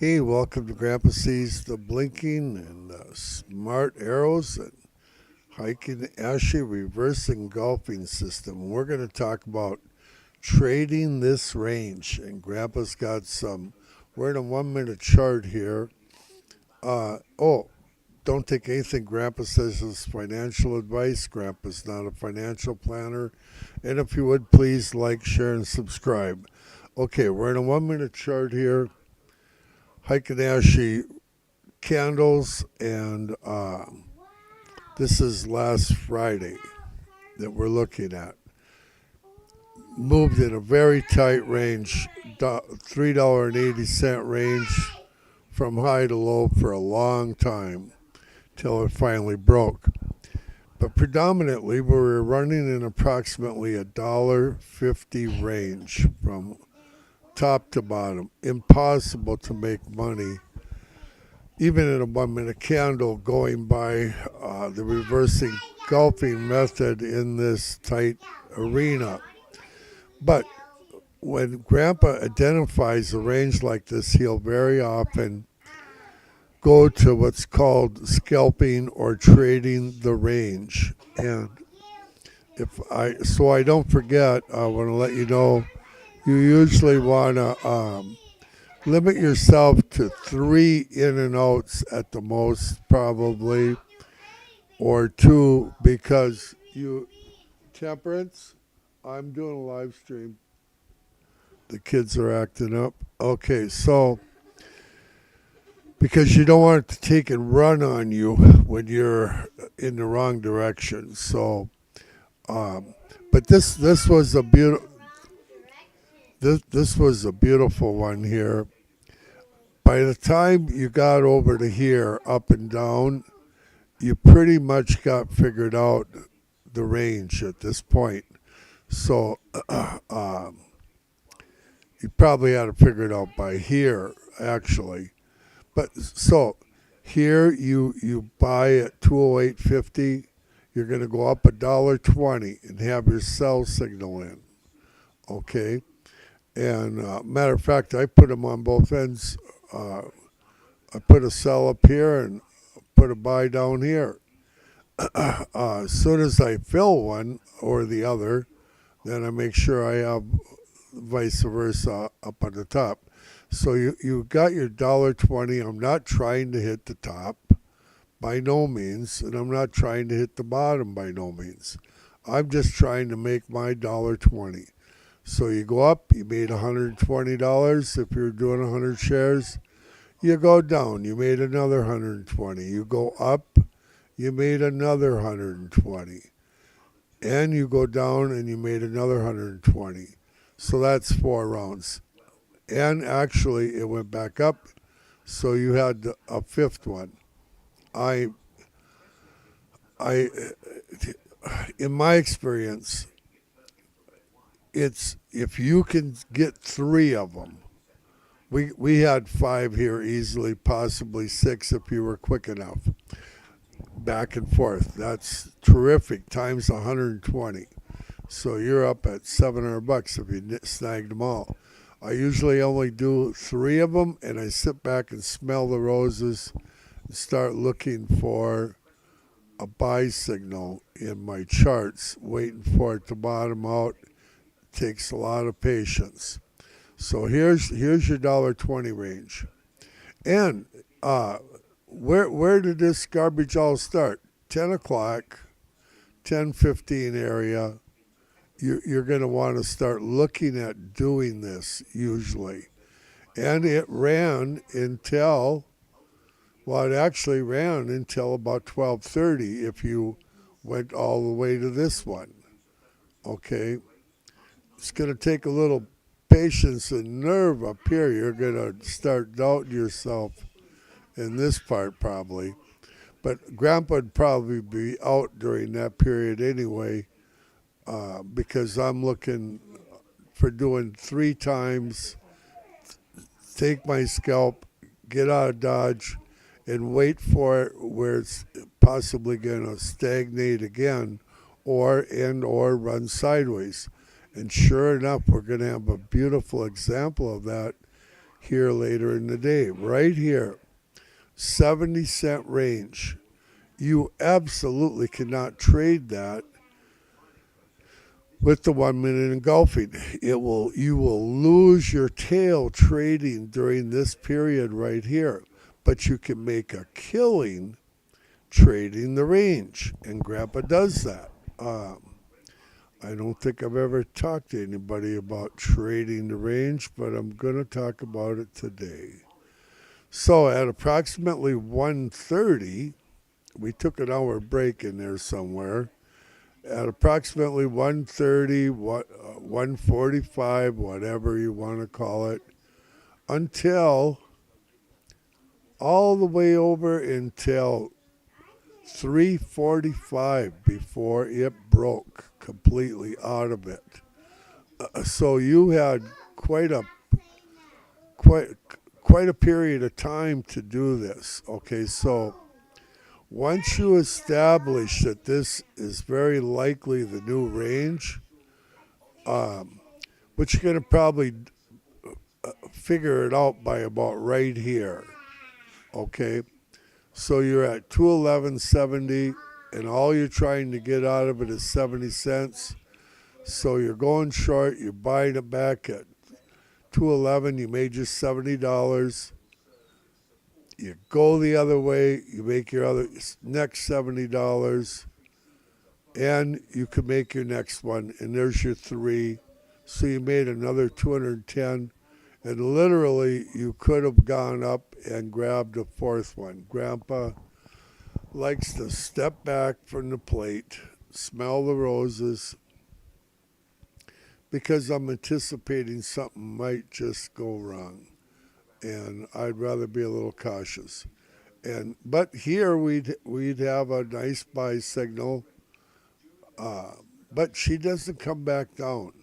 Hey, welcome to Grandpa Sees the Blinking and Smart Arrows and Heikin ASHI Reverse Engulfing System. We're going to talk about trading this range, and Grandpa's got some. We're in a 1 minute chart here. Don't take anything Grandpa says as financial advice. Grandpa's not a financial planner. And if you would, please like, share, and subscribe. Okay, we're in a 1 minute chart here. Heikin ASHI candles, and this is last Friday that we're looking at. Moved in a very tight range, $3.80 range from high to low for a long time till it finally broke. But predominantly, we were running in approximately $1.50 range from top to bottom. Impossible to make money, even in a 1 minute candle, going by the reverse engulfing method in this tight arena. But when Grandpa identifies a range like this, he'll very often go to what's called scalping or trading the range. And so I don't forget, I want to let you know, you usually want to limit yourself to 3 in and outs at the most, probably, or 2, because temperance, I'm doing a live stream. The kids are acting up. Okay, so because you don't want it to take and run on you when you're in the wrong direction. So, but this was a beautiful. This was a beautiful one here. By the time you got over to here, up and down, you pretty much got figured out the range at this point. So you probably had to figure it out by here, actually. But so here you buy at 208.50. You're going to go up $1.20 and have your sell signal in. Okay. And matter of fact, I put them on both ends. I put a sell up here and put a buy down here. As soon as I fill one or the other, then I make sure I have vice versa up on the top. So you got your $1.20. I'm not trying to hit the top by no means, and I'm not trying to hit the bottom by no means. I'm just trying to make my $1.20. So you go up, you made $120 if you're doing 100 shares. You go down, you made another 120. You go up, you made another 120. And you go down and you made another 120. So that's 4 rounds. And actually it went back up, so you had a 5th one. In my experience, it's if you can get 3 of them. We had 5 here easily, possibly 6 if you were quick enough. Back and forth. That's terrific. Times 120. So you're up at $700 if you snagged them all. I usually only do 3 of them, and I sit back and smell the roses and start looking for a buy signal in my charts, waiting for it to bottom out. Takes a lot of patience. So here's your $1.20 range. And where did this garbage all start? 10 o'clock, 10:15 area. You're going to want to start looking at doing this usually. And it ran until, well, it actually ran until about 12:30 if you went all the way to this one. Okay? It's going to take a little patience and nerve up here. You're going to start doubting yourself in this part probably. But Grandpa would probably be out during that period anyway, because I'm looking for doing 3 times, take my scalp, get out of Dodge, and wait for it where it's possibly going to stagnate again or run sideways. And sure enough, we're going to have a beautiful example of that here later in the day. Right here, 70-cent range. You absolutely cannot trade that with the 1 minute engulfing. You will lose your tail trading during this period right here. But you can make a killing trading the range, and Grandpa does that. I don't think I've ever talked to anybody about trading the range, but I'm going to talk about it today. So at approximately 1:30, we took an hour break in there somewhere. At approximately 1:30, 1:45, whatever you want to call it, until all the way over until 3:45 before it broke completely out of it. So you had quite a period of time to do this. Okay, so once you establish that this is very likely the new range, but you're going to probably figure it out by about right here. Okay, so you're at 211.70, and all you're trying to get out of it is 70 cents. So you're going short. You're buying it back at 211. You made just $70. You go the other way. You make your other next $70, and you can make your next one. And there's your three. So you made another 210. And literally, you could have gone up and grabbed a fourth one. Grandpa likes to step back from the plate, smell the roses, because I'm anticipating something might just go wrong. And I'd rather be a little cautious. But here we'd have a nice buy signal, but she doesn't come back down.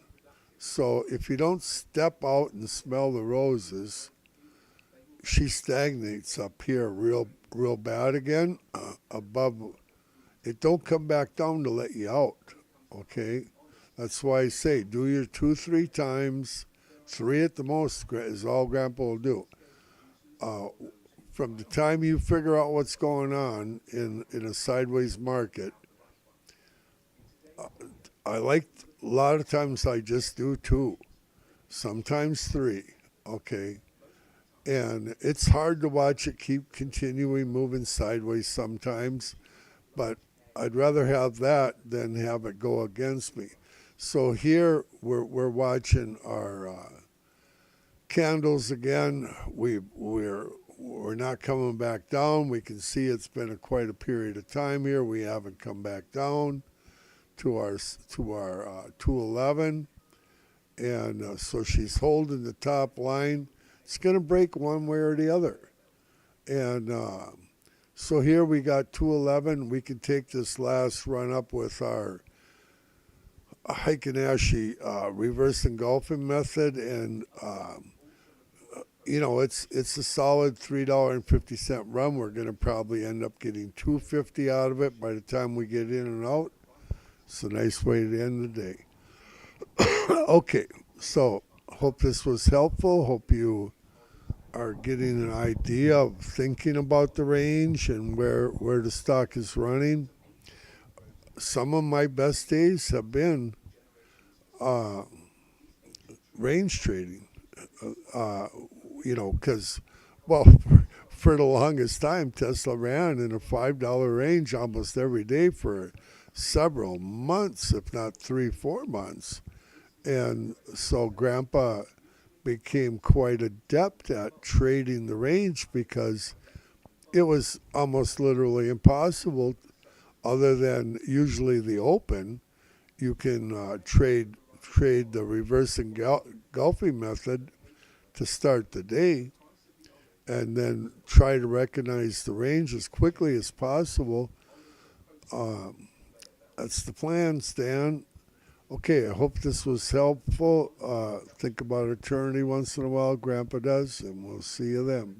So if you don't step out and smell the roses, she stagnates up here real bad again above. It don't come back down to let you out, okay? That's why I say do your 2-3 times. 3 at the most is all Grandpa will do. From the time you figure out what's going on in a sideways market, I like a lot of times I just do 2, sometimes 3, okay? And it's hard to watch it keep continuing moving sideways sometimes, but I'd rather have that than have it go against me. So here we're watching our candles again. We're not coming back down. We can see it's been quite a period of time here. We haven't come back down to our 211, and so she's holding the top line. It's going to break one way or the other, and so here we got 211. We can take this last run up with our Heikin ASHI reverse engulfing method, and it's a solid $3.50 run. We're going to probably end up getting $2.50 out of it by the time we get in and out. It's a nice way to end the day. Okay, so hope this was helpful. Hope you are getting an idea of thinking about the range and where the stock is running. Some of my best days have been range trading, because, well, for the longest time, Tesla ran in a $5 range almost every day for several months, if not 3-4 months. And so Grandpa became quite adept at trading the range because it was almost literally impossible, other than usually the open. You can trade the reverse engulfing method to start the day, and then try to recognize the range as quickly as possible. That's the plan, Stan. Okay, I hope this was helpful. Think about eternity once in a while, Grandpa does, and we'll see you then.